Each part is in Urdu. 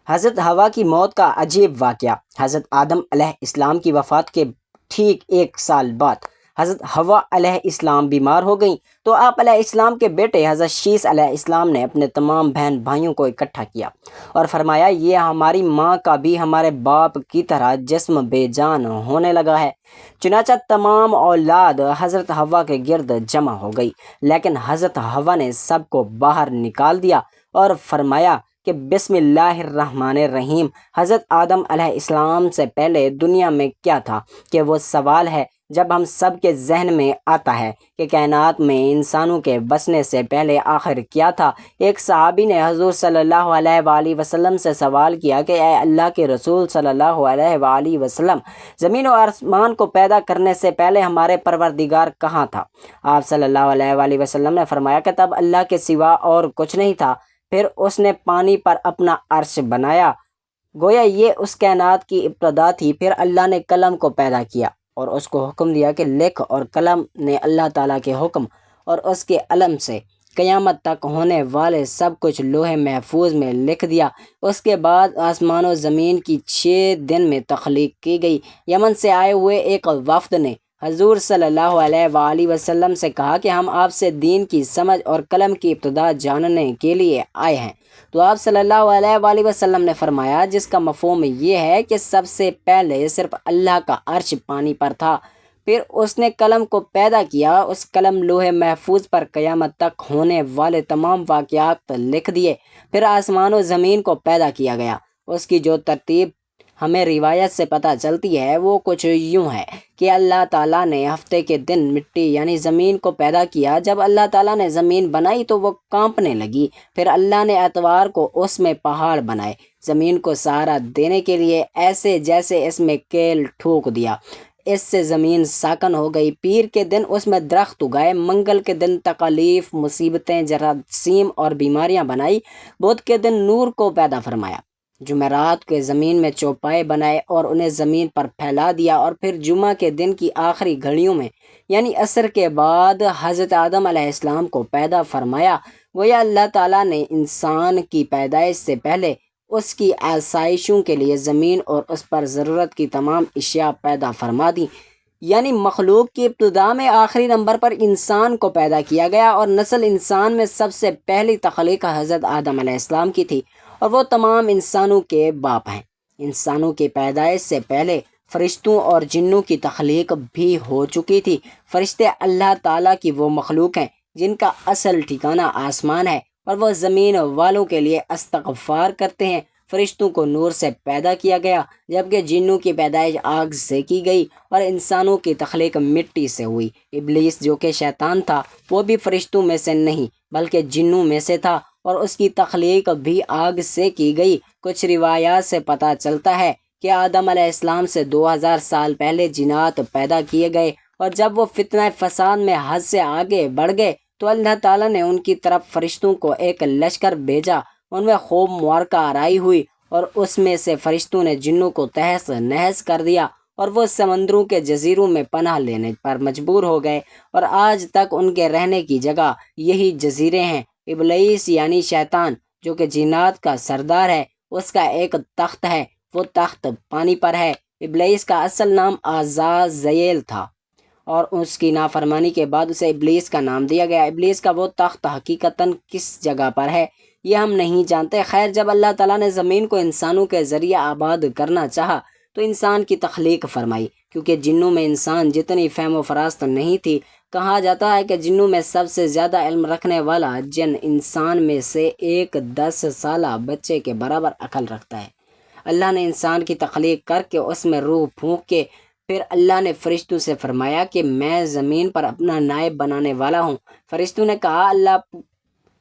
حضرت ہوا کی موت کا عجیب واقعہ۔ حضرت آدم علیہ السلام کی وفات کے ٹھیک 1 سال بعد حضرت ہوا علیہ السلام بیمار ہو گئیں، تو آپ علیہ السلام کے بیٹے حضرت شیث علیہ السلام نے اپنے تمام بہن بھائیوں کو اکٹھا کیا اور فرمایا، یہ ہماری ماں کا بھی ہمارے باپ کی طرح جسم بے جان ہونے لگا ہے۔ چنانچہ تمام اولاد حضرت ہوا کے گرد جمع ہو گئی، لیکن حضرت ہوا نے سب کو باہر نکال دیا اور فرمایا کہ بسم اللہ الرحمن الرحیم۔ حضرت آدم علیہ السلام سے پہلے دنیا میں کیا تھا کہ وہ سوال ہے جب ہم سب کے ذہن میں آتا ہے کہ کائنات میں انسانوں کے بسنے سے پہلے آخر کیا تھا۔ ایک صحابی نے حضور صلی اللہ علیہ وآلہ وسلم سے سوال کیا کہ اے اللہ کے رسول صلی اللہ علیہ وآلہ وسلم، زمین و آسمان کو پیدا کرنے سے پہلے ہمارے پروردگار کہاں تھا؟ آپ صلی اللہ علیہ وآلہ وسلم نے فرمایا کہ تب اللہ کے سوا اور کچھ نہیں تھا، پھر اس نے پانی پر اپنا عرش بنایا، گویا یہ اس کائنات کی ابتدا تھی۔ پھر اللہ نے قلم کو پیدا کیا اور اس کو حکم دیا کہ لکھ، اور قلم نے اللہ تعالیٰ کے حکم اور اس کے علم سے قیامت تک ہونے والے سب کچھ لوح محفوظ میں لکھ دیا۔ اس کے بعد آسمان و زمین کی 6 دن میں تخلیق کی گئی۔ یمن سے آئے ہوئے ایک وفد نے حضور صلی اللہ علیہ وآلہ وسلم سے کہا کہ ہم آپ سے دین کی سمجھ اور قلم کی ابتدا جاننے کے لیے آئے ہیں، تو آپ صلی اللہ علیہ وآلہ وسلم نے فرمایا، جس کا مفہوم یہ ہے کہ سب سے پہلے صرف اللہ کا عرش پانی پر تھا، پھر اس نے قلم کو پیدا کیا، اس قلم لوح محفوظ پر قیامت تک ہونے والے تمام واقعات لکھ دیے، پھر آسمان و زمین کو پیدا کیا گیا۔ اس کی جو ترتیب ہمیں روایت سے پتہ چلتی ہے وہ کچھ یوں ہے کہ اللہ تعالیٰ نے ہفتے کے دن مٹی یعنی زمین کو پیدا کیا۔ جب اللہ تعالیٰ نے زمین بنائی تو وہ کانپنے لگی، پھر اللہ نے اتوار کو اس میں پہاڑ بنائے، زمین کو سہارا دینے کے لیے، ایسے جیسے اس میں کیل ٹھوک دیا، اس سے زمین ساکن ہو گئی۔ پیر کے دن اس میں درخت اگائے، منگل کے دن تکالیف، مصیبتیں، جراثیم اور بیماریاں بنائی، بدھ کے دن نور کو پیدا فرمایا، جمعرات کے زمین میں چوپائے بنائے اور انہیں زمین پر پھیلا دیا، اور پھر جمعہ کے دن کی آخری گھڑیوں میں یعنی عصر کے بعد حضرت آدم علیہ السلام کو پیدا فرمایا۔ گویا اللہ تعالیٰ نے انسان کی پیدائش سے پہلے اس کی آسائشوں کے لیے زمین اور اس پر ضرورت کی تمام اشیاء پیدا فرما دی، یعنی مخلوق کی ابتدا میں آخری نمبر پر انسان کو پیدا کیا گیا، اور نسل انسان میں سب سے پہلی تخلیق حضرت آدم علیہ السلام کی تھی، اور وہ تمام انسانوں کے باپ ہیں۔ انسانوں کی پیدائش سے پہلے فرشتوں اور جنوں کی تخلیق بھی ہو چکی تھی۔ فرشتے اللہ تعالیٰ کی وہ مخلوق ہیں جن کا اصل ٹھکانہ آسمان ہے، اور وہ زمین والوں کے لیے استغفار کرتے ہیں۔ فرشتوں کو نور سے پیدا کیا گیا، جبکہ جنوں کی پیدائش آگ سے کی گئی، اور انسانوں کی تخلیق مٹی سے ہوئی۔ ابلیس جو کہ شیطان تھا وہ بھی فرشتوں میں سے نہیں بلکہ جنوں میں سے تھا، اور اس کی تخلیق بھی آگ سے کی گئی۔ کچھ روایات سے پتہ چلتا ہے کہ آدم علیہ السلام سے 2000 سال پہلے جنات پیدا کیے گئے، اور جب وہ فتنہ فساد میں حد سے آگے بڑھ گئے تو اللہ تعالیٰ نے ان کی طرف فرشتوں کو ایک لشکر بھیجا، ان میں خوب معرکہ آرائی ہوئی، اور اس میں سے فرشتوں نے جنوں کو تہس نہس کر دیا، اور وہ سمندروں کے جزیروں میں پناہ لینے پر مجبور ہو گئے، اور آج تک ان کے رہنے کی جگہ یہی جزیرے ہیں۔ ابلیس یعنی شیطان جو کہ جنات کا سردار ہے، اس کا ایک تخت ہے، وہ تخت پانی پر ہے۔ ابلیس کا اصل نام عزازیل تھا، اور اس کی نافرمانی کے بعد اسے ابلیس کا نام دیا گیا۔ ابلیس کا وہ تخت حقیقتاً کس جگہ پر ہے یہ ہم نہیں جانتے۔ خیر، جب اللہ تعالیٰ نے زمین کو انسانوں کے ذریعے آباد کرنا چاہا تو انسان کی تخلیق فرمائی، کیونکہ جنوں میں انسان جتنی فہم و فراست نہیں تھی۔ کہا جاتا ہے کہ جنوں میں سب سے زیادہ علم رکھنے والا جن انسان میں سے ایک 10 سالہ بچے کے برابر عقل رکھتا ہے۔ اللہ نے انسان کی تخلیق کر کے اس میں روح پھونک کے پھر اللہ نے فرشتوں سے فرمایا کہ میں زمین پر اپنا نائب بنانے والا ہوں۔ فرشتوں نے کہا، اللہ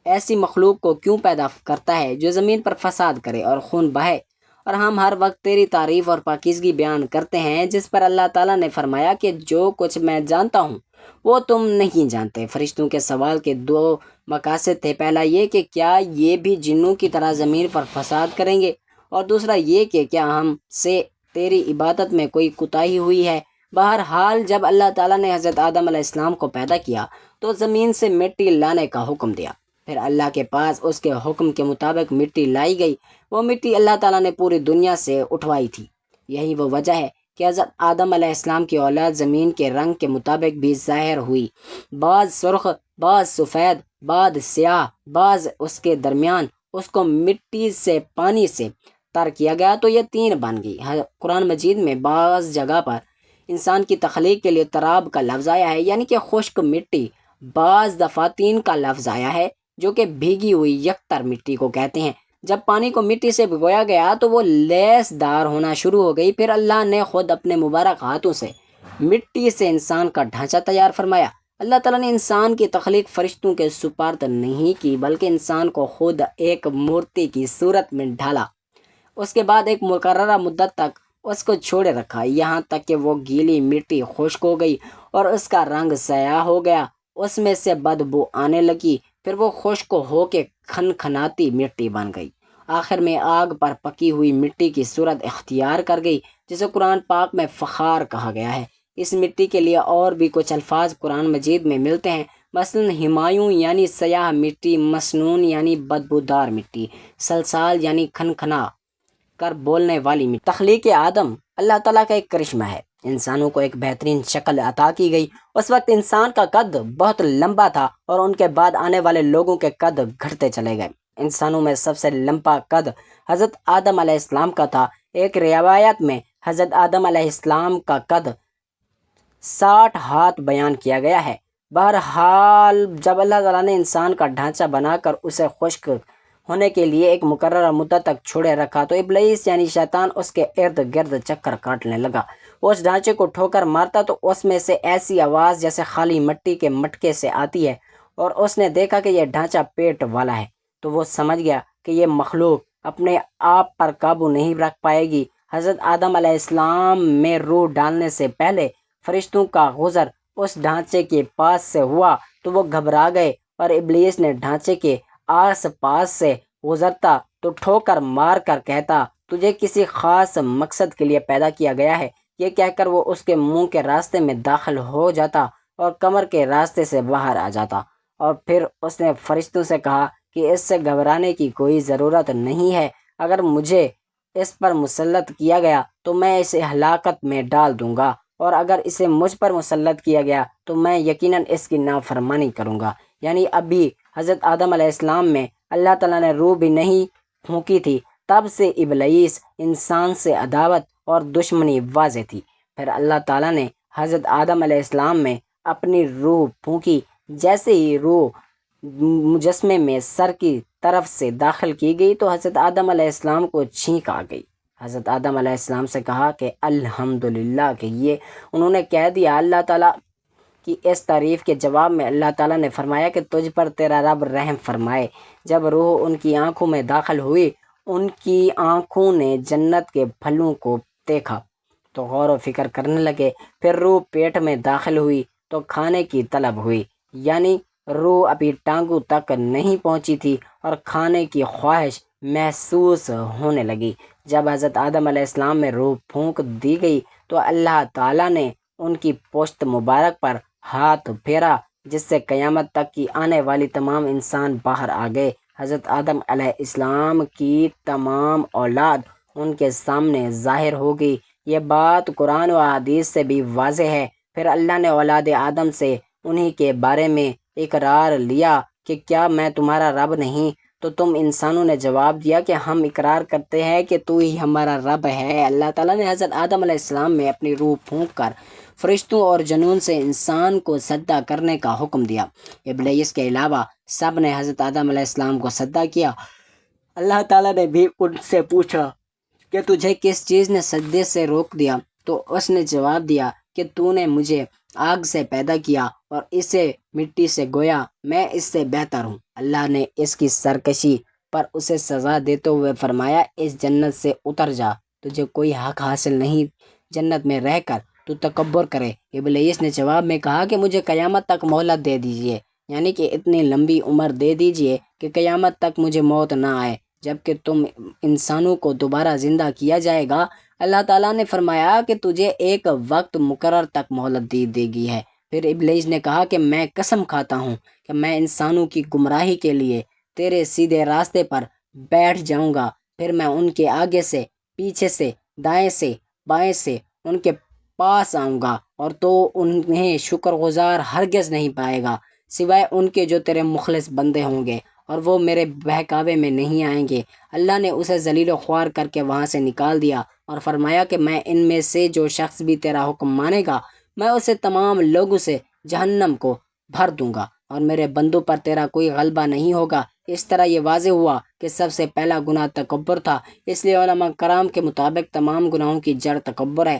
ایسی مخلوق کو کیوں پیدا کرتا ہے جو زمین پر فساد کرے اور خون بہے؟ اور ہم ہر وقت تیری تعریف اور پاکیزگی بیان کرتے ہیں۔ جس پر اللہ تعالیٰ نے فرمایا کہ جو کچھ میں جانتا ہوں وہ تم نہیں جانتے۔ فرشتوں کے سوال کے 2 مقاصد تھے، پہلا یہ کہ کیا یہ بھی جنوں کی طرح زمین پر فساد کریں گے، اور دوسرا یہ کہ کیا ہم سے تیری عبادت میں کوئی کوتاہی ہوئی ہے۔ بہرحال جب اللہ تعالیٰ نے حضرت آدم علیہ السلام کو پیدا کیا تو زمین سے مٹی لانے کا حکم دیا، پھر اللہ کے پاس اس کے حکم کے مطابق مٹی لائی گئی۔ وہ مٹی اللہ تعالیٰ نے پوری دنیا سے اٹھوائی تھی۔ یہی وہ وجہ ہے کہ حضرت آدم علیہ السلام کی اولاد زمین کے رنگ کے مطابق بھی ظاہر ہوئی، بعض سرخ، بعض سفید، بعض سیاہ، بعض اس کے درمیان۔ اس کو مٹی سے پانی سے تر کیا گیا تو یہ تین بن گئی۔ قرآن مجید میں بعض جگہ پر انسان کی تخلیق کے لیے تراب کا لفظ آیا ہے، یعنی کہ خشک مٹی۔ بعض دفعہ تین کا لفظ آیا ہے، جو کہ بھیگی ہوئی یکتر مٹی کو کہتے ہیں۔ جب پانی کو مٹی سے بھگویا گیا تو وہ لیس دار ہونا شروع ہو گئی۔ پھر اللہ نے خود اپنے مبارک ہاتھوں سے مٹی سے انسان کا ڈھانچہ تیار فرمایا۔ اللہ تعالیٰ نے انسان کی تخلیق فرشتوں کے سپرد نہیں کی، بلکہ انسان کو خود ایک مورتی کی صورت میں ڈھالا۔ اس کے بعد ایک مقررہ مدت تک اس کو چھوڑے رکھا، یہاں تک کہ وہ گیلی مٹی خشک ہو گئی اور اس کا رنگ سیاہ ہو گیا، اس میں سے بدبو آنے لگی۔ پھر وہ خشک ہو کے کھنکھناتی مٹی بن گئی، آخر میں آگ پر پکی ہوئی مٹی کی صورت اختیار کر گئی، جسے قرآن پاک میں فخار کہا گیا ہے۔ اس مٹی کے لیے اور بھی کچھ الفاظ قرآن مجید میں ملتے ہیں، مثلا ہمایوں یعنی سیاہ مٹی، مسنون یعنی بدبودار مٹی، سلسال یعنی کھنکھنا کر بولنے والی مٹی۔ تخلیق آدم اللہ تعالیٰ کا ایک کرشمہ ہے۔ انسانوں کو ایک بہترین شکل عطا کی گئی۔ اس وقت انسان کا قد بہت لمبا تھا اور ان کے بعد آنے والے لوگوں کے قد گھٹتے چلے گئے۔ انسانوں میں سب سے لمبا قد حضرت آدم علیہ السلام کا تھا۔ ایک روایت میں حضرت آدم علیہ السلام کا قد 60 ہاتھ بیان کیا گیا ہے۔ بہرحال جب اللہ تعالیٰ نے انسان کا ڈھانچہ بنا کر اسے خشک ہونے کے لیے ایک مقررہ مدت تک چھوڑے رکھا تو ابلیس یعنی شیطان اس کے ارد گرد چکر کاٹنے لگا۔ وہ اس ڈھانچے کو ٹھوکر مارتا تو اس میں سے ایسی آواز جیسے خالی مٹی کے مٹکے سے آتی ہے، اور اس نے دیکھا کہ یہ ڈھانچہ پیٹ والا ہے، تو وہ سمجھ گیا کہ یہ مخلوق اپنے آپ پر قابو نہیں رکھ پائے گی۔ حضرت آدم علیہ السلام میں روح ڈالنے سے پہلے فرشتوں کا گزر اس ڈھانچے کے پاس سے ہوا تو وہ گھبرا گئے، اور ابلیس نے ڈھانچے کے آس پاس سے گزرتا تو ٹھوکر مار کر کہتا، تجھے کسی خاص مقصد کے لیے پیدا کیا گیا ہے۔ یہ کہہ کر وہ اس کے منہ کے راستے میں داخل ہو جاتا اور کمر کے راستے سے باہر آ جاتا، اور پھر اس نے فرشتوں سے کہا کہ اس سے گھبرانے کی کوئی ضرورت نہیں ہے، اگر مجھے اس پر مسلط کیا گیا تو میں اسے ہلاکت میں ڈال دوں گا، اور اگر اسے مجھ پر مسلط کیا گیا تو میں یقیناً اس کی نافرمانی کروں گا۔ یعنی ابھی حضرت آدم علیہ السلام میں اللہ تعالیٰ نے روح بھی نہیں پھونکی تھی، تب سے ابلیس انسان سے عداوت اور دشمنی واضح تھی۔ پھر اللہ تعالیٰ نے حضرت آدم علیہ السلام میں اپنی روح پھونکی۔ جیسے ہی روح مجسمے میں سر کی طرف سے داخل کی گئی تو حضرت آدم علیہ السلام کو چھینک آ گئی۔ حضرت آدم علیہ السلام سے کہا کہ الحمدللہ، کہ یہ انہوں نے کہہ دیا۔ اللہ تعالیٰ کی اس تعریف کے جواب میں اللہ تعالیٰ نے فرمایا کہ تجھ پر تیرا رب رحم فرمائے۔ جب روح ان کی آنکھوں میں داخل ہوئی، ان کی آنکھوں نے جنت کے پھلوں کو دیکھا تو غور و فکر کرنے لگے۔ پھر روح پیٹ میں داخل ہوئی تو کھانے کی طلب ہوئی، یعنی روح ابھی ٹانگوں تک نہیں پہنچی تھی اور کھانے کی خواہش محسوس ہونے لگی۔ جب حضرت آدم علیہ السلام میں روح پھونک دی گئی تو اللہ تعالیٰ نے ان کی پشت مبارک پر ہاتھ پھیرا، جس سے قیامت تک کی آنے والی تمام انسان باہر آ گئے۔ حضرت آدم علیہ السلام کی تمام اولاد ان کے سامنے ظاہر ہو گئی۔ یہ بات قرآن و حدیث سے بھی واضح ہے۔ پھر اللہ نے اولاد آدم سے انہی کے بارے میں اقرار لیا کہ کیا میں تمہارا رب نہیں؟ تو تم انسانوں نے جواب دیا کہ ہم اقرار کرتے ہیں کہ تو ہی ہمارا رب ہے۔ اللہ تعالیٰ نے حضرت آدم علیہ السلام میں اپنی روح پھونک کر فرشتوں اور جنون سے انسان کو سجدہ کرنے کا حکم دیا۔ ابلیس کے علاوہ سب نے حضرت آدم علیہ السلام کو سجدہ کیا۔ اللہ تعالیٰ نے بھی ان سے پوچھا کہ تجھے کس چیز نے سجدے سے روک دیا؟ تو اس نے جواب دیا کہ تو نے مجھے آگ سے پیدا کیا اور اسے مٹی سے، گویا میں اس سے بہتر ہوں۔ اللہ نے اس کی سرکشی پر اسے سزا دیتے ہوئے فرمایا، اس جنت سے اتر جا، تجھے کوئی حق حاصل نہیں جنت میں رہ کر تو تکبر کرے۔ ابلیس نے جواب میں کہا کہ مجھے قیامت تک مہلت دے دیجیے، یعنی کہ اتنی لمبی عمر دے دیجیے کہ قیامت تک مجھے موت نہ آئے، جبکہ تم انسانوں کو دوبارہ زندہ کیا جائے گا۔ اللہ تعالیٰ نے فرمایا کہ تجھے ایک وقت مقرر تک مہلت دی گئی ہے، پھر ابلیس نے کہا کہ میں قسم کھاتا ہوں کہ میں انسانوں کی گمراہی کے لیے تیرے سیدھے راستے پر بیٹھ جاؤں گا، پھر میں ان کے آگے سے، پیچھے سے، دائیں سے، بائیں سے ان کے پاس آؤں گا، اور تو انہیں شکر گزار ہرگز نہیں پائے گا سوائے ان کے جو تیرے مخلص بندے ہوں گے، اور وہ میرے بہکاوے میں نہیں آئیں گے۔ اللہ نے اسے ذلیل و خوار کر کے وہاں سے نکال دیا اور فرمایا کہ میں ان میں سے جو شخص بھی تیرا حکم مانے گا، میں اسے تمام لوگوں سے جہنم کو بھر دوں گا، اور میرے بندوں پر تیرا کوئی غلبہ نہیں ہوگا۔ اس طرح یہ واضح ہوا کہ سب سے پہلا گناہ تکبر تھا، اس لیے علماء کرام کے مطابق تمام گناہوں کی جڑ تکبر ہے۔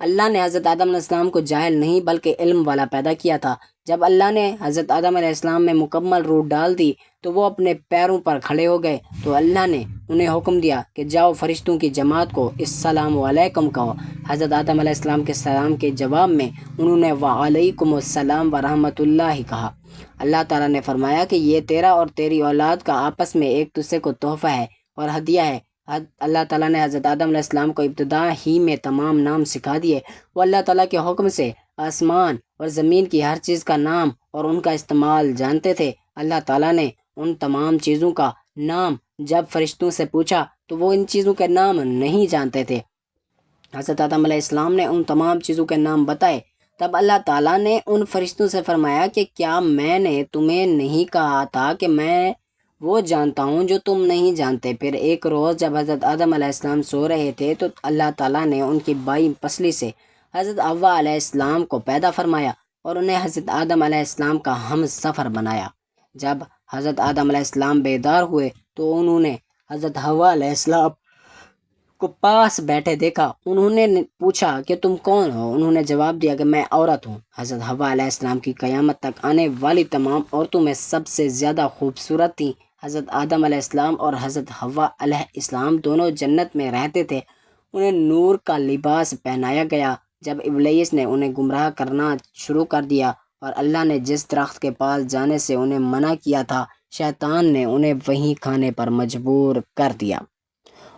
اللہ نے حضرت آدم علیہ السلام کو جاہل نہیں بلکہ علم والا پیدا کیا تھا۔ جب اللہ نے حضرت آدم علیہ السلام میں مکمل روح ڈال دی تو وہ اپنے پیروں پر کھڑے ہو گئے، تو اللہ نے انہیں حکم دیا کہ جاؤ فرشتوں کی جماعت کو السلام علیکم کہو۔ حضرت آدم علیہ السلام کے سلام کے جواب میں انہوں نے وعلیکم السلام ورحمۃ اللہ کہا۔ اللہ تعالیٰ نے فرمایا کہ یہ تیرا اور تیری اولاد کا آپس میں ایک دوسرے کو تحفہ ہے اور ہدیہ ہے۔ اللہ تعالیٰ نے حضرت آدم علیہ السلام کو ابتدا ہی میں تمام نام سکھا دیے۔ وہ اللہ تعالیٰ کے حکم سے آسمان اور زمین کی ہر چیز کا نام اور ان کا استعمال جانتے تھے۔ اللہ تعالیٰ نے ان تمام چیزوں کا نام جب فرشتوں سے پوچھا تو وہ ان چیزوں کے نام نہیں جانتے تھے۔ حضرت آدم علیہ السلام نے ان تمام چیزوں کے نام بتائے۔ تب اللہ تعالیٰ نے ان فرشتوں سے فرمایا کہ کیا میں نے تمہیں نہیں کہا تھا کہ میں وہ جانتا ہوں جو تم نہیں جانتے؟ پھر ایک روز جب حضرت آدم علیہ السلام سو رہے تھے تو اللہ تعالیٰ نے ان کی بائیں پسلی سے حضرت حوا علیہ السلام کو پیدا فرمایا اور انہیں حضرت آدم علیہ السلام کا ہم سفر بنایا۔ جب حضرت آدم علیہ السلام بیدار ہوئے تو انہوں نے حضرت حوا علیہ السلام کو پاس بیٹھے دیکھا۔ انہوں نے پوچھا کہ تم کون ہو؟ انہوں نے جواب دیا کہ میں عورت ہوں۔ حضرت حوا علیہ السلام کی قیامت تک آنے والی تمام عورتوں میں سب سے زیادہ خوبصورت تھیں۔ حضرت آدم علیہ السلام اور حضرت حوا علیہ السلام دونوں جنت میں رہتے تھے۔ انہیں نور کا لباس پہنایا گیا۔ جب ابلیس نے انہیں گمراہ کرنا شروع کر دیا اور اللہ نے جس درخت کے پاس جانے سے انہیں منع کیا تھا، شیطان نے انہیں وہیں کھانے پر مجبور کر دیا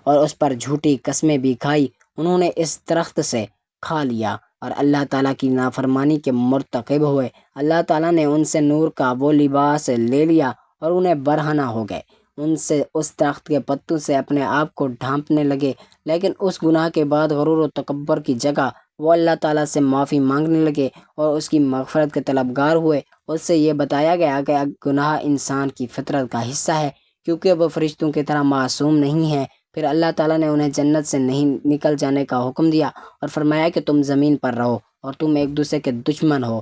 اور اس پر جھوٹی قسمیں بھی کھائی۔ انہوں نے اس درخت سے کھا لیا اور اللہ تعالیٰ کی نافرمانی کے مرتکب ہوئے۔ اللہ تعالیٰ نے ان سے نور کا وہ لباس لے لیا اور انہیں برہنہ ہو گئے۔ ان سے اس درخت کے پتوں سے اپنے آپ کو ڈھانپنے لگے، لیکن اس گناہ کے بعد غرور و تکبر کی جگہ وہ اللہ تعالیٰ سے معافی مانگنے لگے اور اس کی مغفرت کے طلبگار ہوئے۔ اس سے یہ بتایا گیا کہ گناہ انسان کی فطرت کا حصہ ہے کیونکہ وہ فرشتوں کی طرح معصوم نہیں ہے۔ پھر اللہ تعالیٰ نے انہیں جنت سے نہیں نکل جانے کا حکم دیا اور فرمایا کہ تم زمین پر رہو اور تم ایک دوسرے کے دشمن ہو۔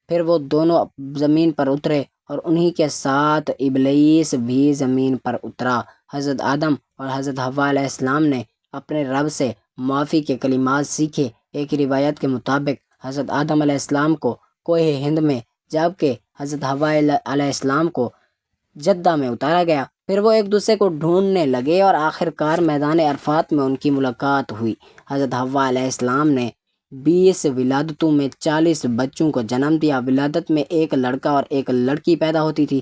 پھر وہ دونوں زمین پر اترے اور انہی کے ساتھ ابلیس بھی زمین پر اترا۔ حضرت آدم اور حضرت حوا علیہ السلام نے اپنے رب سے معافی کے کلمات سیکھے۔ ایک روایت کے مطابق حضرت آدم علیہ السلام کو کوہ ہند میں جبکہ حضرت حوا علیہ السلام کو جدہ میں اتارا گیا۔ پھر وہ ایک دوسرے کو ڈھونڈنے لگے اور آخر کار میدان عرفات میں ان کی ملاقات ہوئی۔ حضرت حوا علیہ السلام نے 20 ولادتوں میں 40 بچوں کو جنم دیا۔ ولادت میں ایک لڑکا اور ایک لڑکی پیدا ہوتی تھی۔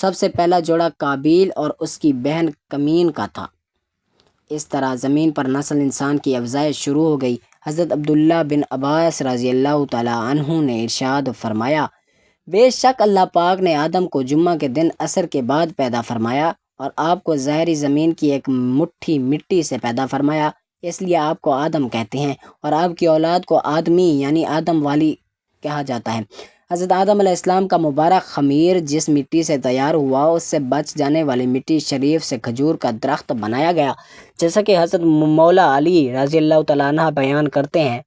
سب سے پہلا جوڑا قابیل اور اس کی بہن کمین کا تھا۔ اس طرح زمین پر نسل انسان کی افزائش شروع ہو گئی۔ حضرت عبداللہ بن عباس رضی اللہ تعالیٰ عنہ نے ارشاد فرمایا، بے شک اللہ پاک نے آدم کو جمعہ کے دن عصر کے بعد پیدا فرمایا اور آپ کو ظاہری زمین کی ایک مٹھی مٹی سے پیدا فرمایا، اس لیے آپ کو آدم کہتے ہیں، اور آپ کی اولاد کو آدمی یعنی آدم والی کہا جاتا ہے۔ حضرت آدم علیہ السلام کا مبارک خمیر جس مٹی سے تیار ہوا اس سے بچ جانے والی مٹی شریف سے کھجور کا درخت بنایا گیا، جیسا کہ حضرت مولا علی رضی اللہ تعالیٰ عنہ بیان کرتے ہیں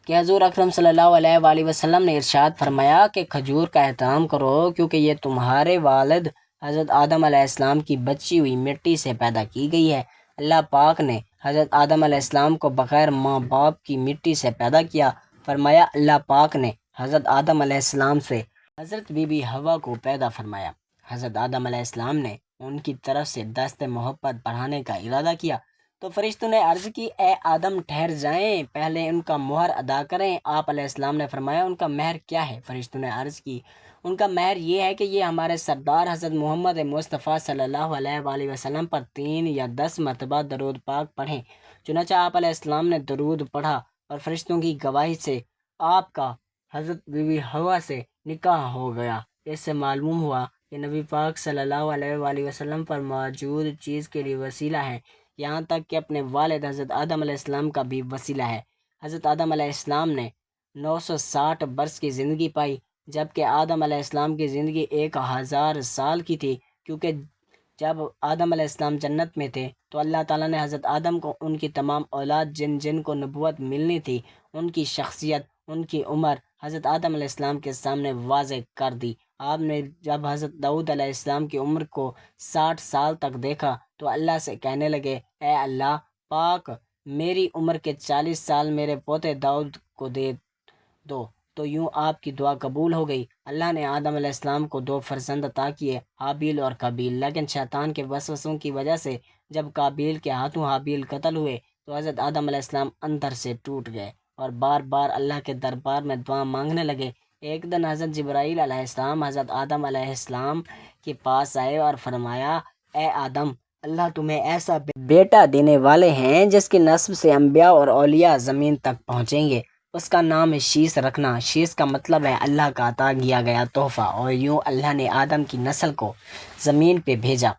کہ حضور اکرم صلی اللہ علیہ وآلہ وسلم نے ارشاد فرمایا کہ کھجور کا احترام کرو کیونکہ یہ تمہارے والد حضرت آدم علیہ السلام کی بچی ہوئی مٹی سے پیدا کی گئی ہے۔ اللہ پاک نے حضرت آدم علیہ السلام کو بغیر ماں باپ کی مٹی سے پیدا کیا۔ فرمایا اللہ پاک نے حضرت آدم علیہ السلام سے حضرت بی بی حوا کو پیدا فرمایا۔ حضرت آدم علیہ السلام نے ان کی طرف سے دست محبت بڑھانے کا ارادہ کیا تو فرشتوں نے عرض کی، اے آدم ٹھہر جائیں، پہلے ان کا مہر ادا کریں۔ آپ علیہ السلام نے فرمایا ان کا مہر کیا ہے؟ فرشتوں نے عرض کی ان کا مہر یہ ہے کہ یہ ہمارے سردار حضرت محمد مصطفیٰ صلی اللہ علیہ وآلہ وسلم پر 3 یا 10 مرتبہ درود پاک پڑھیں۔ چنانچہ آپ علیہ السلام نے درود پڑھا اور فرشتوں کی گواہی سے آپ کا حضرت بیوی ہوا سے نکاح ہو گیا۔ اس سے معلوم ہوا کہ نبی پاک صلی اللہ علیہ وآلہ وسلم پر موجود چیز کے لیے وسیلہ ہے، یہاں تک کہ اپنے والد حضرت آدم علیہ السلام کا بھی وسیلہ ہے۔ حضرت آدم علیہ السلام نے 960 برس کی زندگی پائی، جبکہ آدم علیہ السلام کی زندگی 1000 سال کی تھی، کیونکہ جب آدم علیہ السلام جنت میں تھے تو اللہ تعالیٰ نے حضرت آدم کو ان کی تمام اولاد جن کو نبوت ملنی تھی، ان کی شخصیت، ان کی عمر حضرت آدم علیہ السلام کے سامنے واضح کر دی۔ آپ نے جب حضرت داؤد علیہ السلام کی عمر کو 60 سال تک دیکھا تو اللہ سے کہنے لگے، اے اللہ پاک، میری عمر کے 40 سال میرے پوتے داؤد کو دے دو۔ تو یوں آپ کی دعا قبول ہو گئی۔ اللہ نے آدم علیہ السلام کو 2 فرزند عطا کیے، حابیل اور قابیل، لیکن شیطان کے وسوسوں کی وجہ سے جب قابیل کے ہاتھوں حابیل قتل ہوئے تو حضرت آدم علیہ السلام اندر سے ٹوٹ گئے اور بار بار اللہ کے دربار میں دعا مانگنے لگے۔ ایک دن حضرت جبرائیل علیہ السلام حضرت آدم علیہ السلام کے پاس آئے اور فرمایا، اے آدم، اللہ تمہیں ایسا بیٹا دینے والے ہیں جس کی نسب سے انبیاء اور اولیاء زمین تک پہنچیں گے۔ اس کا نام ہے شیس رکھنا۔ شیس کا مطلب ہے اللہ کا عطا کیا گیا تحفہ، اور یوں اللہ نے آدم کی نسل کو زمین پہ بھیجا۔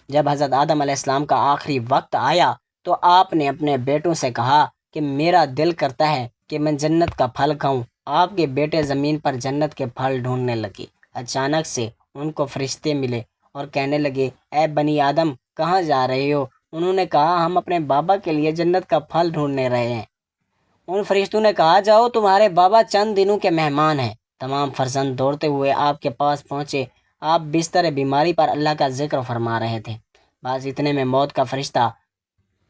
جب حضرت آدم علیہ السلام کا آخری وقت آیا تو آپ نے اپنے بیٹوں سے کہا کہ میرا دل کرتا ہے کہ میں جنت کا پھل کھاؤں۔ آپ کے بیٹے زمین پر جنت کے پھل ڈھونڈنے لگے۔ اچانک سے ان کو فرشتے ملے اور کہنے لگے، اے بنی آدم، کہاں جا رہے ہو؟ انہوں نے کہا، ہم اپنے بابا کے لیے جنت کا پھل ڈھونڈنے رہے ہیں۔ ان فرشتوں نے کہا، جاؤ، تمہارے بابا چند دنوں کے مہمان ہیں۔ تمام فرزند دوڑتے ہوئے آپ کے پاس پہنچے۔ آپ بستر بیماری پر اللہ کا ذکر فرما رہے تھے۔ بس اتنے میں موت کا فرشتہ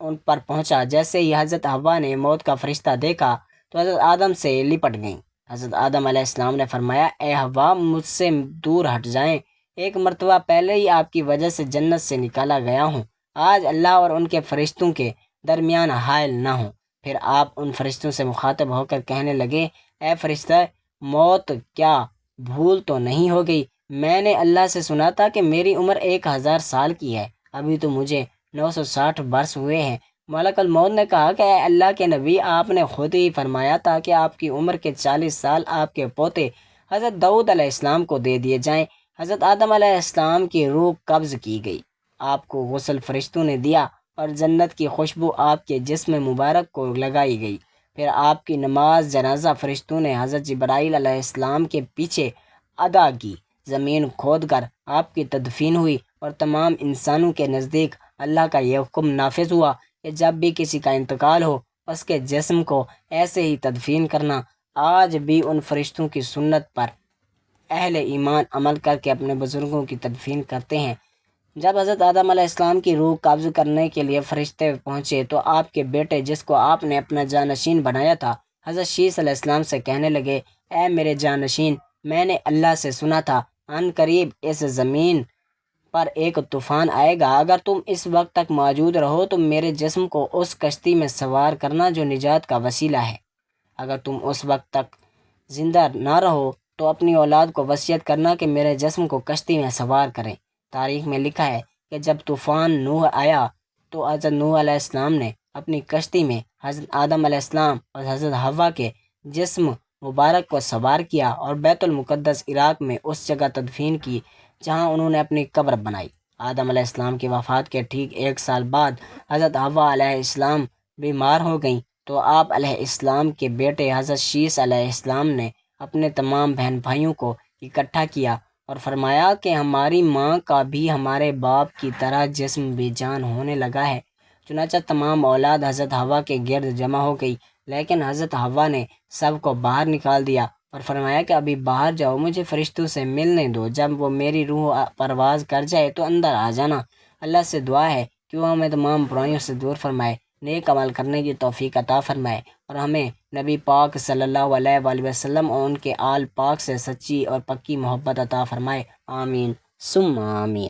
ان پر پہنچا۔ جیسے ہی حضرت حوا نے موت کا فرشتہ دیکھا تو حضرت آدم سے لپٹ گئیں۔ حضرت آدم علیہ السلام نے فرمایا، اے حوا، مجھ سے دور ہٹ جائیں، ایک مرتبہ پہلے ہی آپ کی وجہ سے جنت سے نکالا گیا ہوں، آج اللہ اور ان کے فرشتوں کے درمیان حائل نہ ہوں۔ پھر آپ ان فرشتوں سے مخاطب ہو کر کہنے لگے، اے فرشتہ موت، کیا بھول تو نہیں ہو گئی؟ میں نے اللہ سے سنا تھا کہ میری عمر 1000 سال کی ہے، ابھی تو مجھے 960 برس ہوئے ہیں۔ ملک الموت نے کہا کہ اے اللہ کے نبی، آپ نے خود ہی فرمایا تھا کہ آپ کی عمر کے 40 سال آپ کے پوتے حضرت داؤد علیہ السلام کو دے دیے جائیں۔ حضرت آدم علیہ السلام کی روح قبض کی گئی، آپ کو غسل فرشتوں نے دیا اور جنت کی خوشبو آپ کے جسم مبارک کو لگائی گئی۔ پھر آپ کی نماز جنازہ فرشتوں نے حضرت جبرائیل علیہ السلام کے پیچھے ادا کی۔ زمین کھود کر آپ کی تدفین ہوئی اور تمام انسانوں کے نزدیک اللہ کا یہ حکم نافذ ہوا کہ جب بھی کسی کا انتقال ہو اس کے جسم کو ایسے ہی تدفین کرنا۔ آج بھی ان فرشتوں کی سنت پر اہل ایمان عمل کر کے اپنے بزرگوں کی تدفین کرتے ہیں۔ جب حضرت آدم علیہ السلام کی روح قبض کرنے کے لیے فرشتے پہنچے تو آپ کے بیٹے، جس کو آپ نے اپنا جانشین بنایا تھا، حضرت شیس علیہ السلام سے کہنے لگے، اے میرے جانشین، میں نے اللہ سے سنا تھا ان قریب اس زمین پر ایک طوفان آئے گا، اگر تم اس وقت تک موجود رہو تو میرے جسم کو اس کشتی میں سوار کرنا جو نجات کا وسیلہ ہے۔ اگر تم اس وقت تک زندہ نہ رہو تو اپنی اولاد کو وصیت کرنا کہ میرے جسم کو کشتی میں سوار کریں۔ تاریخ میں لکھا ہے کہ جب طوفان نوح آیا تو حضرت نوح علیہ السلام نے اپنی کشتی میں حضرت آدم علیہ السلام اور حضرت حوا کے جسم مبارک کو سوار کیا اور بیت المقدس عراق میں اس جگہ تدفین کی جہاں انہوں نے اپنی قبر بنائی۔ آدم علیہ السلام کی وفات کے ٹھیک 1 سال بعد حضرت حوا علیہ السلام بیمار ہو گئیں تو آپ علیہ السلام کے بیٹے حضرت شیس علیہ السلام نے اپنے تمام بہن بھائیوں کو اکٹھا کیا اور فرمایا کہ ہماری ماں کا بھی ہمارے باپ کی طرح جسم بے جان ہونے لگا ہے۔ چنانچہ تمام اولاد حضرت حوا کے گرد جمع ہو گئی، لیکن حضرت حوا نے سب کو باہر نکال دیا اور فرمایا کہ ابھی باہر جاؤ، مجھے فرشتوں سے ملنے دو، جب وہ میری روح پرواز کر جائے تو اندر آ جانا۔ اللہ سے دعا ہے کہ وہ ہمیں تمام برائیوں سے دور فرمائے، نیک عمل کرنے کی توفیق عطا فرمائے اور ہمیں نبی پاک صلی اللہ علیہ وآلہ وسلم اور ان کے آل پاک سے سچی اور پکی محبت عطا فرمائے۔ آمین ثم آمین۔